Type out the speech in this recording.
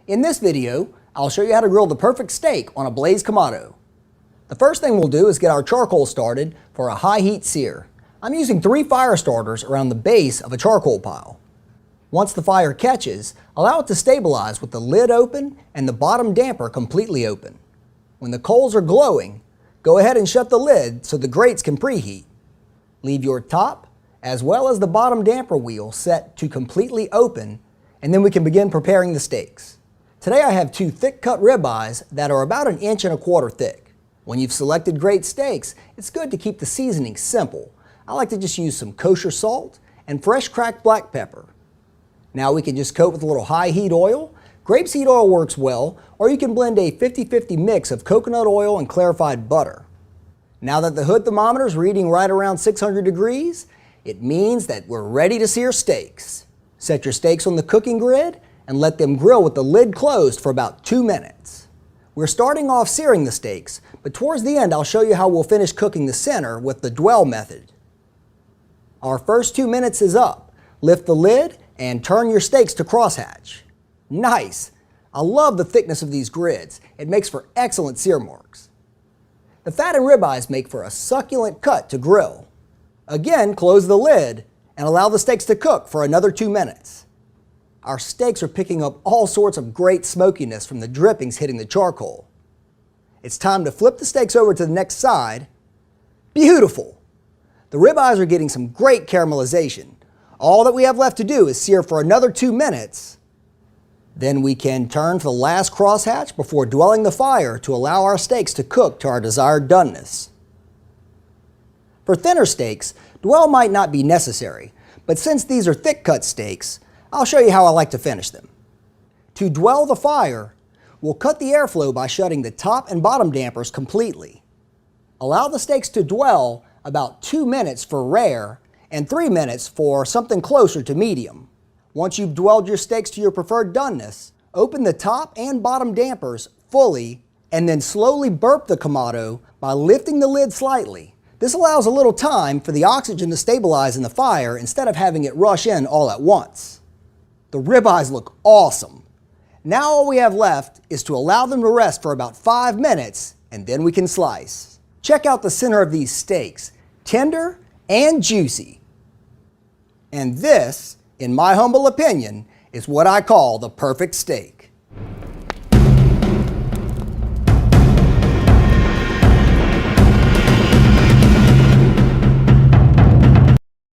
In this video, I'll show you how to grill the perfect steak on a Blaze Kamado. The first thing we'll do is get our charcoal started for a high heat sear. I'm using 3 fire starters around the base of a charcoal pile. Once the fire catches, allow it to stabilize with the lid open and the bottom damper completely open. When the coals are glowing, go ahead and shut the lid so the grates can preheat. Leave your top as well as the bottom damper wheel set to completely open, and then we can begin preparing the steaks. Today I have 2 thick cut ribeyes that are about 1 1/4 inches thick. When you've selected great steaks, it's good to keep the seasoning simple. I like to just use some kosher salt and fresh cracked black pepper. Now we can just coat with a little high heat oil. Grapeseed oil works well, or you can blend a 50-50 mix of coconut oil and clarified butter. Now that the hood thermometer is reading right around 600 degrees, it means that we're ready to sear steaks. Set your steaks on the cooking grid and let them grill with the lid closed for about 2 minutes. We're starting off searing the steaks, but towards the end I'll show you how we'll finish cooking the center with the dwell method. Our first 2 minutes is up. Lift the lid and turn your steaks to crosshatch. Nice! I love the thickness of these grids. It makes for excellent sear marks. The fat and ribeyes make for a succulent cut to grill. Again, close the lid and allow the steaks to cook for another 2 minutes. Our steaks are picking up all sorts of great smokiness from the drippings hitting the charcoal. It's time to flip the steaks over to the next side. Beautiful! The ribeyes are getting some great caramelization. All that we have left to do is sear for another 2 minutes. Then we can turn to the last crosshatch before dwelling the fire to allow our steaks to cook to our desired doneness. For thinner steaks, dwell might not be necessary, but since these are thick cut steaks, I'll show you how I like to finish them. To dwell the fire, we'll cut the airflow by shutting the top and bottom dampers completely. Allow the steaks to dwell about 2 minutes for rare and 3 minutes for something closer to medium. Once you've dwelled your steaks to your preferred doneness, open the top and bottom dampers fully and then slowly burp the Kamado by lifting the lid slightly. This allows a little time for the oxygen to stabilize in the fire instead of having it rush in all at once. The ribeyes look awesome. Now all we have left is to allow them to rest for about 5 minutes and then we can slice. Check out the center of these steaks, tender and juicy. And this, in my humble opinion, is what I call the perfect steak.